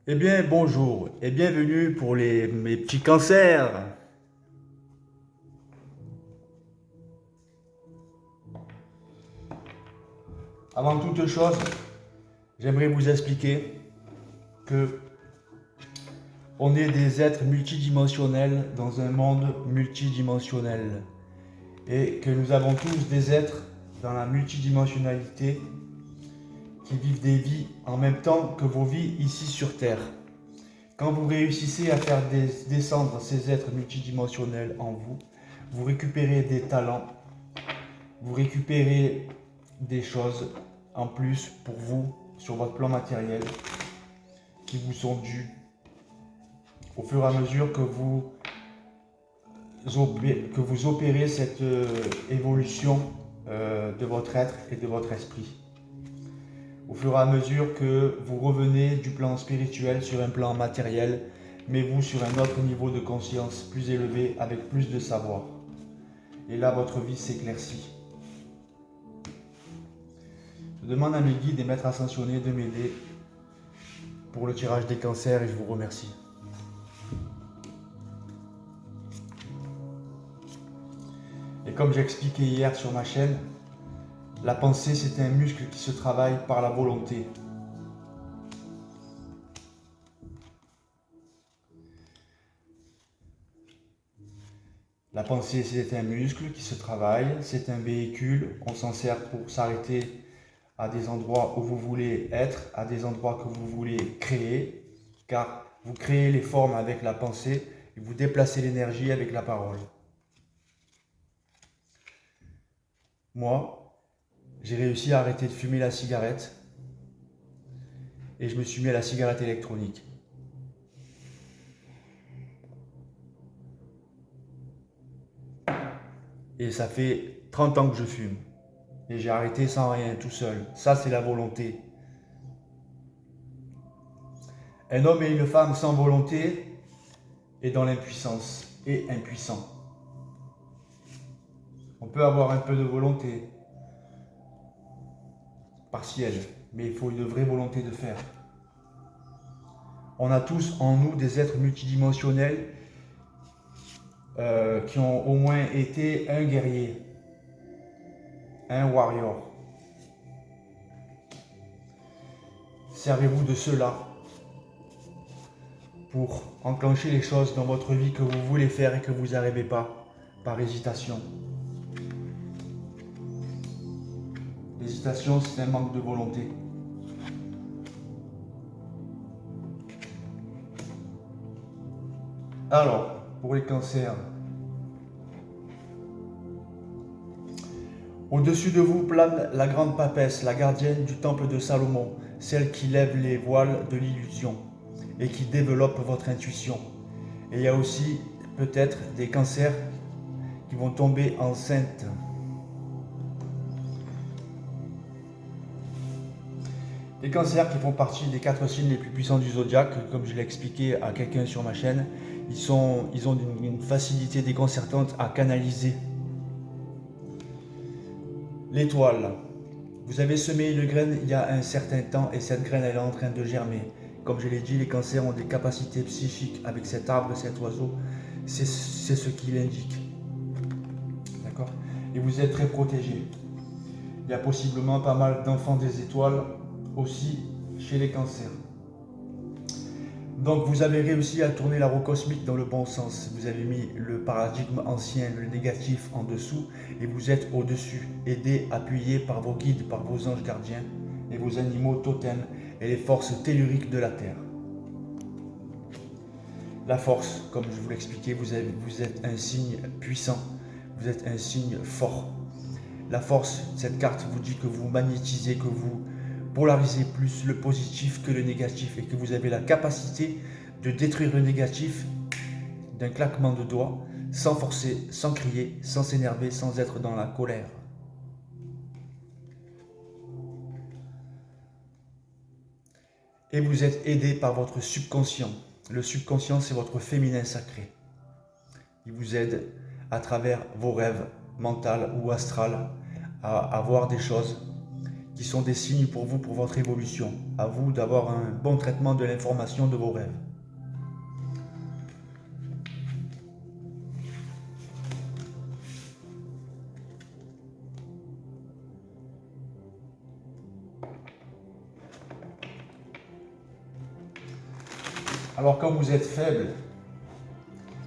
Eh bien, bonjour et bienvenue pour mes petits cancers. Avant toute chose, j'aimerais vous expliquer que on est des êtres multidimensionnels dans un monde multidimensionnel et que nous avons tous des êtres dans la multidimensionnalité qui vivent des vies en même temps que vos vies ici sur Terre. Quand vous réussissez à faire descendre ces êtres multidimensionnels en vous, vous récupérez des talents, vous récupérez des choses en plus pour vous sur votre plan matériel qui vous sont dues au fur et à mesure que vous opérez cette évolution de votre être et de votre esprit. Au fur et à mesure que vous revenez du plan spirituel sur un plan matériel, mais vous sur un autre niveau de conscience plus élevé avec plus de savoir. Et là, votre vie s'éclaircit. Je demande à mes guides et maîtres ascensionnés de m'aider pour le tirage des cancers et je vous remercie. Et comme j'ai expliqué hier sur ma chaîne, la pensée c'est un muscle qui se travaille par la volonté. La pensée c'est un muscle qui se travaille, c'est un véhicule, on s'en sert pour s'arrêter à des endroits où vous voulez être, à des endroits que vous voulez créer, car vous créez les formes avec la pensée et vous déplacez l'énergie avec la parole. Moi, j'ai réussi à arrêter de fumer la cigarette et je me suis mis à la cigarette électronique. Et ça fait 30 ans que je fume. Et j'ai arrêté sans rien, tout seul. Ça, c'est la volonté. Un homme et une femme sans volonté est dans l'impuissance et impuissant. On peut avoir un peu de volonté partielle, mais il faut une vraie volonté de faire. On a tous en nous des êtres multidimensionnels qui ont au moins été un guerrier, un warrior. Servez-vous de cela pour enclencher les choses dans votre vie que vous voulez faire et que vous n'arrivez pas par hésitation. L'hésitation, c'est un manque de volonté. Alors, pour les cancers, au-dessus de vous plane la grande papesse, la gardienne du temple de Salomon, celle qui lève les voiles de l'illusion et qui développe votre intuition. Et il y a aussi peut-être des cancers qui vont tomber enceintes. Les cancers qui font partie des 4 signes les plus puissants du zodiaque, comme je l'ai expliqué à quelqu'un sur ma chaîne, ils ont une facilité déconcertante à canaliser. L'étoile. Vous avez semé une graine il y a un certain temps et cette graine elle est en train de germer. Comme je l'ai dit, les cancers ont des capacités psychiques avec cet arbre, cet oiseau. C'est ce qu'il indique. D'accord? Et vous êtes très protégés. Il y a possiblement pas mal d'enfants des étoiles aussi chez les cancers. Donc vous avez réussi à tourner la roue cosmique dans le bon sens. Vous avez mis le paradigme ancien, le négatif en dessous et vous êtes au-dessus, aidé, appuyé par vos guides, par vos anges gardiens et vos animaux totems et les forces telluriques de la Terre. La force, comme je vous l'expliquais, vous êtes un signe puissant, vous êtes un signe fort. La force, cette carte vous dit que vous magnétisez, que vous polarisez plus le positif que le négatif et que vous avez la capacité de détruire le négatif d'un claquement de doigts, sans forcer, sans crier, sans s'énerver, sans être dans la colère. Et vous êtes aidé par votre subconscient. Le subconscient, c'est votre féminin sacré. Il vous aide à travers vos rêves mentaux ou astrales à voir des choses qui sont des signes pour vous, pour votre évolution. À vous d'avoir un bon traitement de l'information de vos rêves. Alors quand vous êtes faible,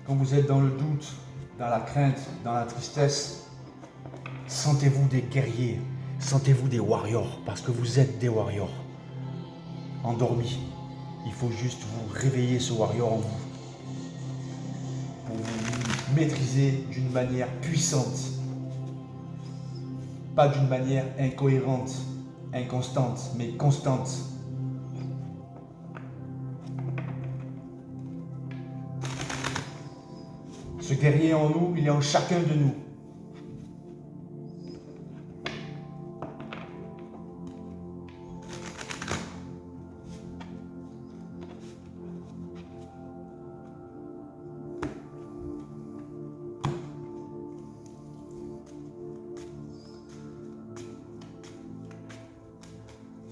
quand vous êtes dans le doute, dans la crainte, dans la tristesse, sentez-vous des guerriers, sentez-vous des warriors, parce que vous êtes des warriors. Endormis. Il faut juste vous réveiller ce warrior en vous, pour vous maîtriser d'une manière puissante, pas d'une manière incohérente, inconstante, mais constante. Ce guerrier en nous, il est en chacun de nous.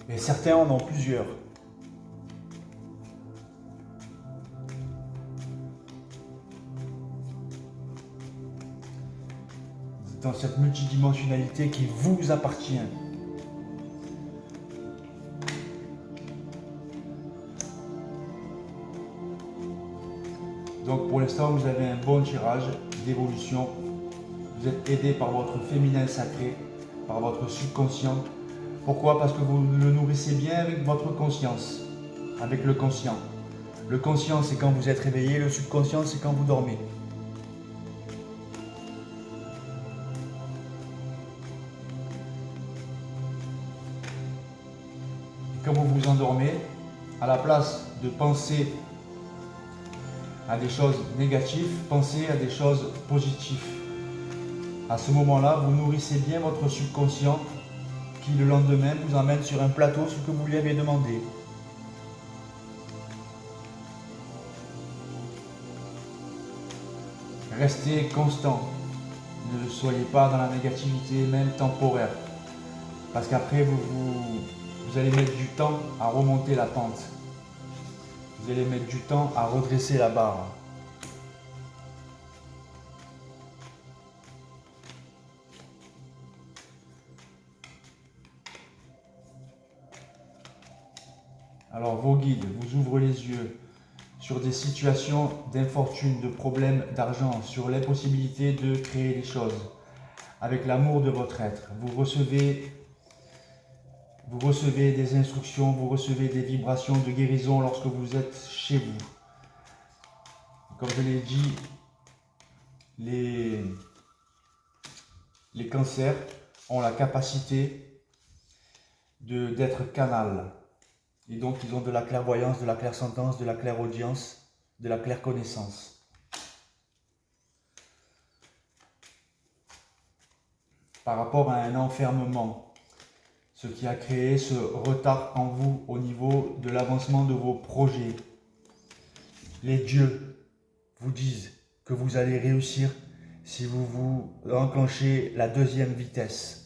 Et certains en ont plusieurs. Dans cette multidimensionnalité qui vous appartient. Donc pour l'instant, vous avez un bon tirage d'évolution. Vous êtes aidé par votre féminin sacré, par votre subconscient. Pourquoi? Parce que vous le nourrissez bien avec votre conscience, avec le conscient. Le conscient, c'est quand vous êtes réveillé, le subconscient, c'est quand vous dormez. Et quand vous vous endormez, à la place de penser à des choses négatives, pensez à des choses positives. À ce moment-là, vous nourrissez bien votre subconscient qui le lendemain vous emmène sur un plateau ce que vous lui avez demandé. Restez constant. Ne soyez pas dans la négativité, même temporaire. Parce qu'après, vous allez mettre du temps à remonter la pente. Vous allez mettre du temps à redresser la barre. Alors vos guides vous ouvrent les yeux sur des situations d'infortune, de problèmes d'argent, sur l'impossibilité de créer des choses. Avec l'amour de votre être, vous recevez des instructions, vous recevez des vibrations de guérison lorsque vous êtes chez vous. Comme je l'ai dit, les cancers ont la capacité d'être canal. Et donc, ils ont de la clairvoyance, de la clairsentence, de la clairaudience, de la clairconnaissance. Par rapport à un enfermement, ce qui a créé ce retard en vous au niveau de l'avancement de vos projets. Les dieux vous disent que vous allez réussir si vous enclenchez la deuxième vitesse.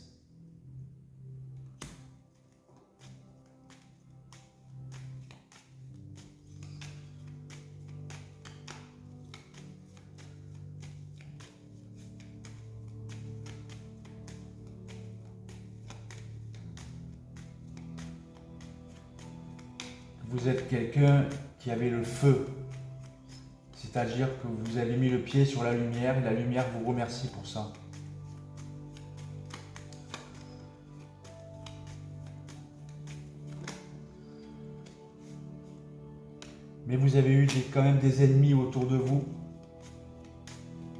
Vous êtes quelqu'un qui avait le feu, c'est-à-dire que vous avez mis le pied sur la lumière et la lumière vous remercie pour ça. Mais vous avez eu quand même des ennemis autour de vous,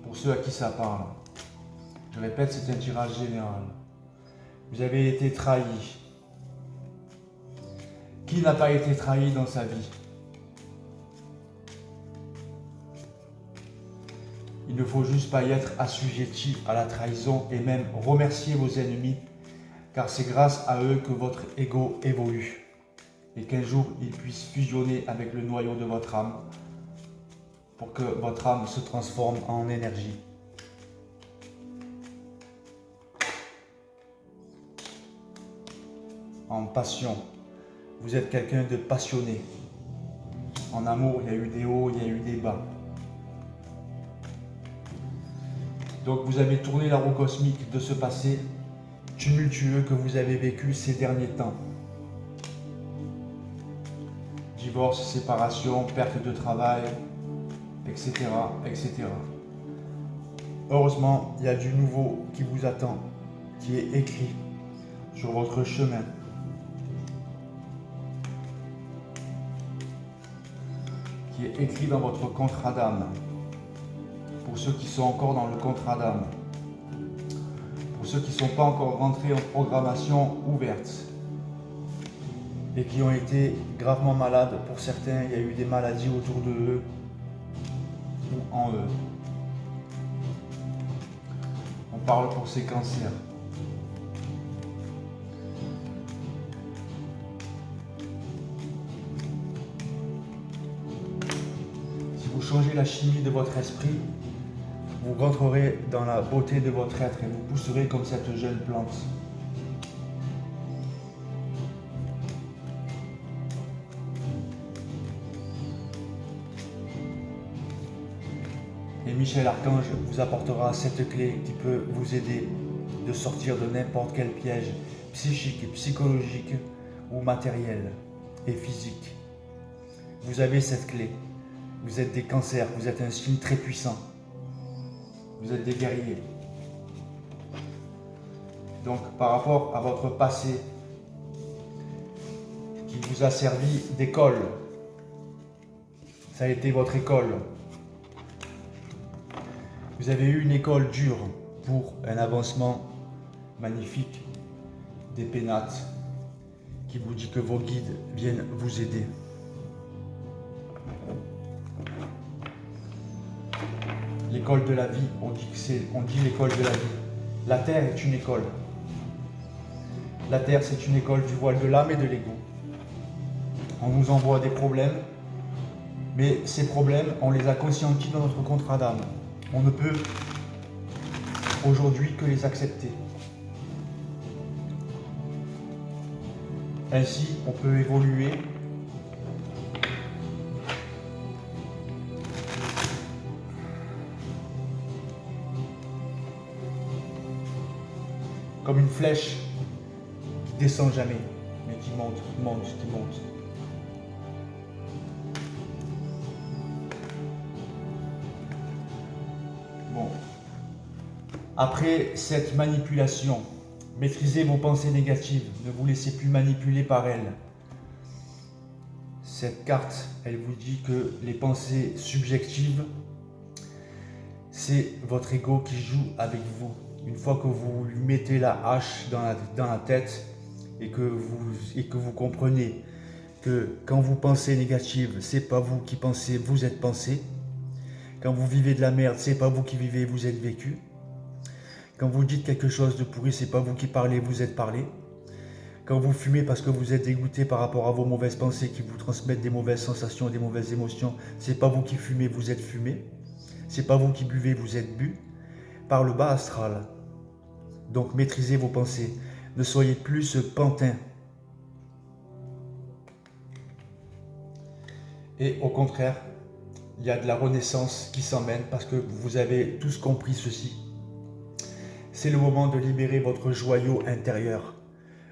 pour ceux à qui ça parle. Je répète, c'est un tirage général. Vous avez été trahi. Qui n'a pas été trahi dans sa vie? Il ne faut juste pas y être assujetti à la trahison et même remercier vos ennemis, car c'est grâce à eux que votre ego évolue et qu'un jour il puisse fusionner avec le noyau de votre âme pour que votre âme se transforme en énergie. en passion. Vous êtes quelqu'un de passionné. En amour, il y a eu des hauts, il y a eu des bas. Donc vous avez tourné la roue cosmique de ce passé tumultueux que vous avez vécu ces derniers temps. Divorce, séparation, perte de travail, etc., etc. Heureusement, il y a du nouveau qui vous attend, qui est écrit sur votre chemin. Qui est écrit dans votre contrat d'âme. Pour ceux qui sont encore dans le contrat d'âme. Pour ceux qui ne sont pas encore rentrés en programmation ouverte. Et qui ont été gravement malades. Pour certains, il y a eu des maladies autour de eux ou en eux. On parle pour ces cancers. Si vous changez la chimie de votre esprit, vous rentrerez dans la beauté de votre être et vous pousserez comme cette jeune plante. Et Michel Archange vous apportera cette clé qui peut vous aider de sortir de n'importe quel piège psychique, psychologique ou matériel et physique. Vous avez cette clé. Vous êtes des cancers, vous êtes un signe très puissant. Vous êtes des guerriers. Donc par rapport à votre passé qui vous a servi d'école, ça a été votre école. Vous avez eu une école dure pour un avancement magnifique, des pénates, qui vous dit que vos guides viennent vous aider. L'école de la vie, on dit l'école de la vie. La Terre est une école. La Terre, c'est une école du voile de l'âme et de l'ego. On nous envoie des problèmes, mais ces problèmes, on les a conscientis dans notre contrat d'âme. On ne peut aujourd'hui que les accepter. Ainsi, on peut évoluer comme une flèche qui descend jamais, mais qui monte, qui monte, qui monte. Bon. Après cette manipulation, maîtrisez vos pensées négatives, ne vous laissez plus manipuler par elles. Cette carte, elle vous dit que les pensées subjectives, c'est votre ego qui joue avec vous. Une fois que vous lui mettez la hache dans la tête et que vous comprenez que quand vous pensez négative, c'est pas vous qui pensez, vous êtes pensé. Quand vous vivez de la merde, c'est pas vous qui vivez, vous êtes vécu. Quand vous dites quelque chose de pourri, c'est pas vous qui parlez, vous êtes parlé. Quand vous fumez parce que vous êtes dégoûté par rapport à vos mauvaises pensées qui vous transmettent des mauvaises sensations, des mauvaises émotions, c'est pas vous qui fumez, vous êtes fumé. C'est pas vous qui buvez, vous êtes bu. Par le bas astral. Donc maîtrisez vos pensées. Ne soyez plus ce pantin. Et au contraire, il y a de la renaissance qui s'emmène parce que vous avez tous compris ceci. C'est le moment de libérer votre joyau intérieur,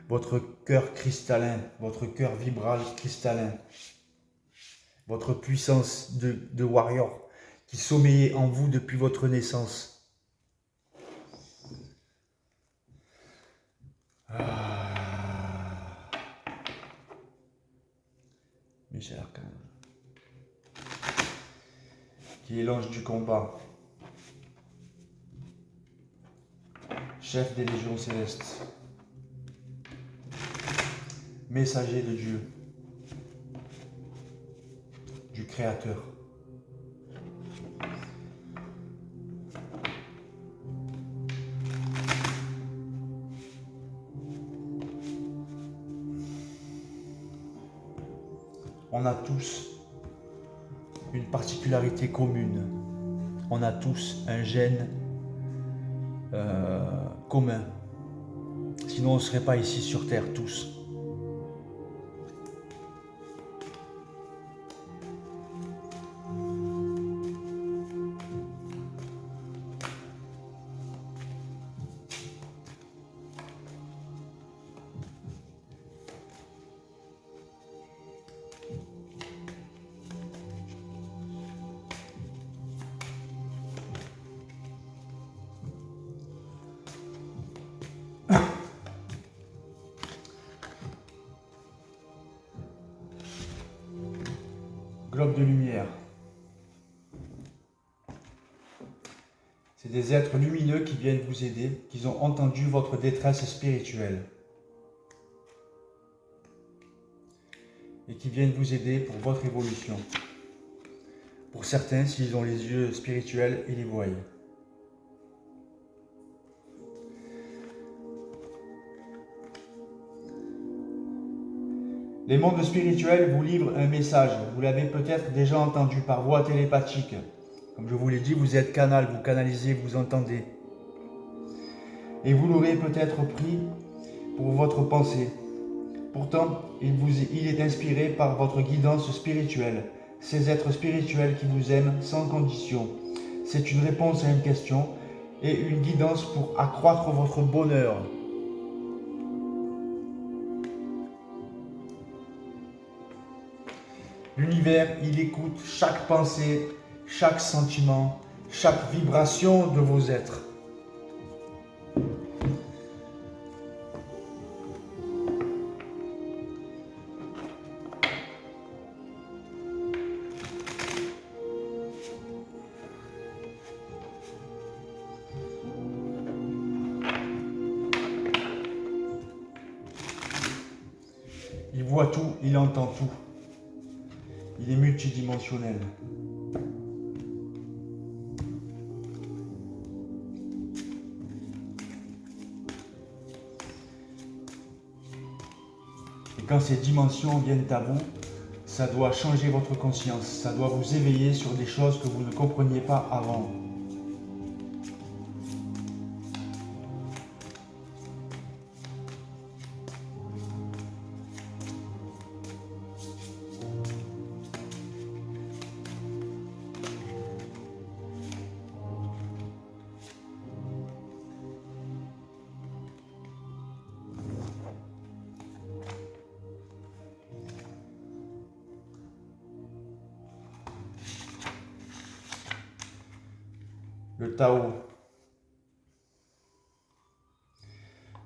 votre cœur cristallin, votre cœur vibral cristallin, votre puissance de warrior qui sommeillait en vous depuis votre naissance. Michel Archange, qui est l'ange du combat, chef des légions célestes, messager de Dieu, du Créateur. On a tous une particularité commune. On a tous un gène commun. Sinon, on ne serait pas ici sur Terre, tous. globe de lumière. C'est des êtres lumineux qui viennent vous aider, qui ont entendu votre détresse spirituelle et qui viennent vous aider pour votre évolution. Pour certains, s'ils ont les yeux spirituels, ils les voient. Les mondes spirituels vous livrent un message. Vous l'avez peut-être déjà entendu par voie télépathique. Comme je vous l'ai dit, vous êtes canal, vous canalisez, vous entendez. Et vous l'aurez peut-être pris pour votre pensée. Pourtant, il est inspiré par votre guidance spirituelle. Ces êtres spirituels qui vous aiment sans condition. C'est une réponse à une question et une guidance pour accroître votre bonheur. L'univers, il écoute chaque pensée, chaque sentiment, chaque vibration de vos êtres. Il voit tout, il entend tout. Il est multidimensionnel. Et quand ces dimensions viennent à vous, ça doit changer votre conscience, ça doit vous éveiller sur des choses que vous ne compreniez pas avant. Le Tao.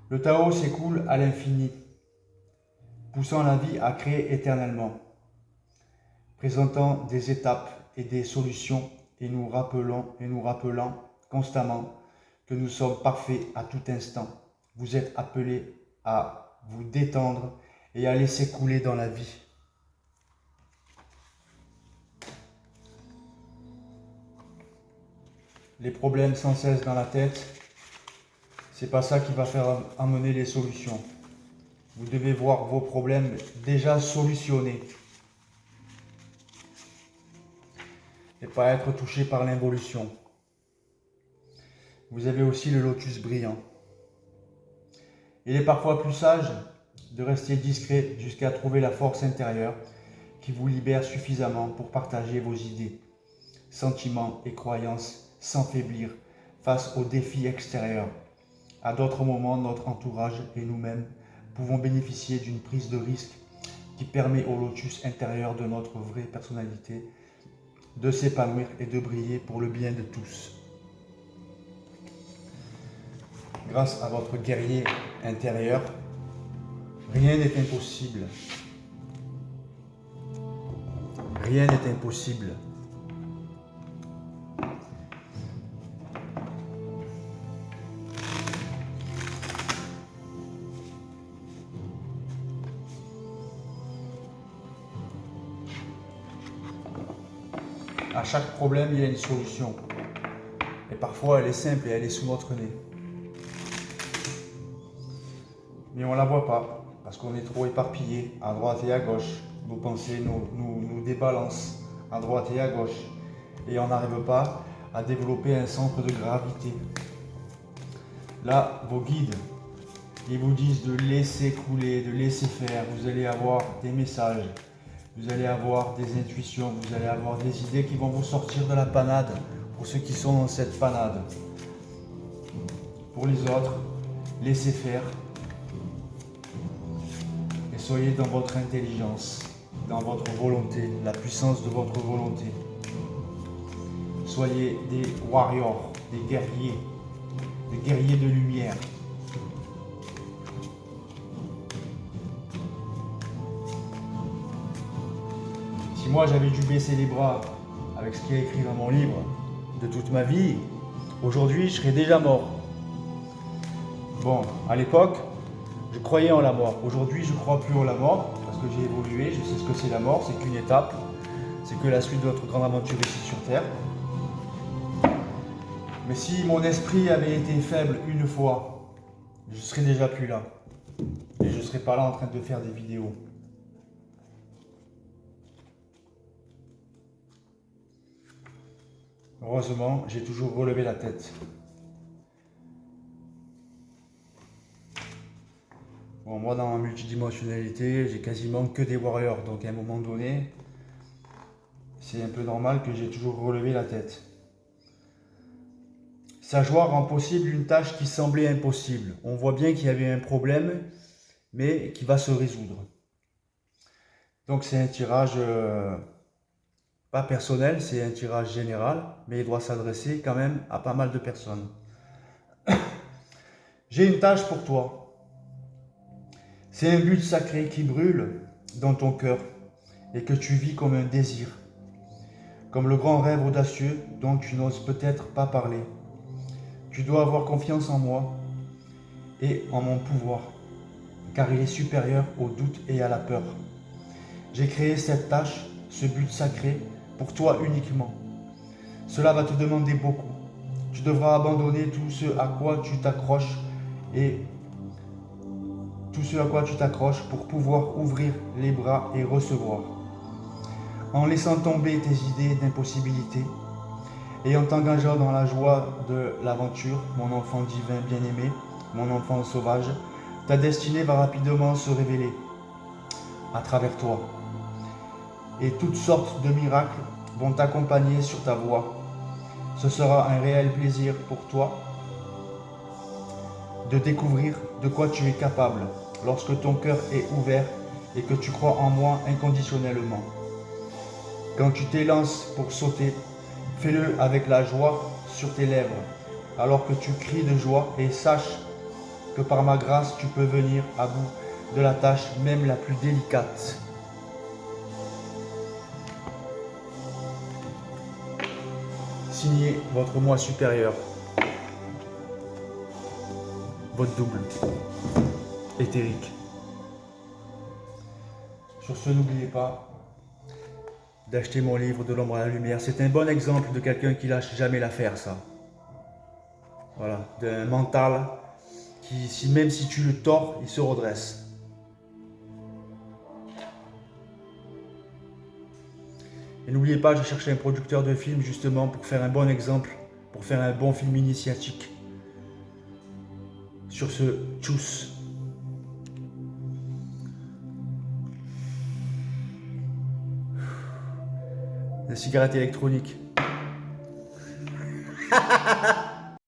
Le Tao s'écoule à l'infini, poussant la vie à créer éternellement, présentant des étapes et des solutions et nous rappelant constamment que nous sommes parfaits à tout instant. Vous êtes appelés à vous détendre et à laisser couler dans la vie. Les problèmes sans cesse dans la tête, c'est pas ça qui va faire amener les solutions. Vous devez voir vos problèmes déjà solutionnés et pas être touché par l'involution. Vous avez aussi le lotus brillant. Il est parfois plus sage de rester discret jusqu'à trouver la force intérieure qui vous libère suffisamment pour partager vos idées, sentiments et croyances sans faiblir face aux défis extérieurs. À d'autres moments, notre entourage et nous-mêmes pouvons bénéficier d'une prise de risque qui permet au lotus intérieur de notre vraie personnalité de s'épanouir et de briller pour le bien de tous. Grâce à votre guerrier intérieur, rien n'est impossible. Rien n'est impossible. À chaque problème, il y a une solution. Et parfois, elle est simple et elle est sous notre nez. Mais on ne la voit pas, parce qu'on est trop éparpillé à droite et à gauche. Nos pensées nous débalancent à droite et à gauche. Et on n'arrive pas à développer un centre de gravité. Là, vos guides, ils vous disent de laisser couler, de laisser faire. Vous allez avoir des messages. Vous allez avoir des intuitions, vous allez avoir des idées qui vont vous sortir de la panade pour ceux qui sont dans cette panade. Pour les autres, laissez faire et soyez dans votre intelligence, dans votre volonté, la puissance de votre volonté. Soyez des warriors, des guerriers de lumière. Si moi j'avais dû baisser les bras avec ce qui est écrit dans mon livre de toute ma vie, aujourd'hui je serais déjà mort. Bon, à l'époque, je croyais en la mort. Aujourd'hui, je ne crois plus en la mort parce que j'ai évolué, je sais ce que c'est la mort, c'est qu'une étape, c'est que la suite de notre grande aventure ici sur Terre. Mais si mon esprit avait été faible une fois, je serais déjà plus là. Et je ne serais pas là en train de faire des vidéos. Heureusement, j'ai toujours relevé la tête. Bon, moi, dans ma multidimensionnalité, j'ai quasiment que des warriors. Donc, à un moment donné, c'est un peu normal que j'ai toujours relevé la tête. Sa joie rend possible une tâche qui semblait impossible. On voit bien qu'il y avait un problème, mais qui va se résoudre. Donc, c'est un tirage pas personnel, c'est un tirage général, mais il doit s'adresser quand même à pas mal de personnes. J'ai une tâche pour toi. C'est un but sacré qui brûle dans ton cœur et que tu vis comme un désir, comme le grand rêve audacieux dont tu n'oses peut-être pas parler. Tu dois avoir confiance en moi et en mon pouvoir, car il est supérieur au doute et à la peur. J'ai créé cette tâche, ce but sacré, pour toi uniquement. Cela va te demander beaucoup. Tu devras abandonner tout ce à quoi tu t'accroches pour pouvoir ouvrir les bras et recevoir. En laissant tomber tes idées d'impossibilité et en t'engageant dans la joie de l'aventure, mon enfant divin bien-aimé, mon enfant sauvage, ta destinée va rapidement se révéler à travers toi. Et toutes sortes de miracles vont t'accompagner sur ta voie. Ce sera un réel plaisir pour toi de découvrir de quoi tu es capable lorsque ton cœur est ouvert et que tu crois en moi inconditionnellement. Quand tu t'élances pour sauter, fais-le avec la joie sur tes lèvres, alors que tu cries de joie et sache que par ma grâce tu peux venir à bout de la tâche même la plus délicate. Signez votre moi supérieur, votre double, éthérique. Sur ce, n'oubliez pas d'acheter mon livre De l'ombre à la lumière. C'est un bon exemple de quelqu'un qui lâche jamais l'affaire, ça. Voilà, d'un mental qui, même si tu le tords, il se redresse. Et n'oubliez pas, je cherchais un producteur de film justement pour faire un bon exemple, pour faire un bon film initiatique sur ce tchuss. La cigarette électronique.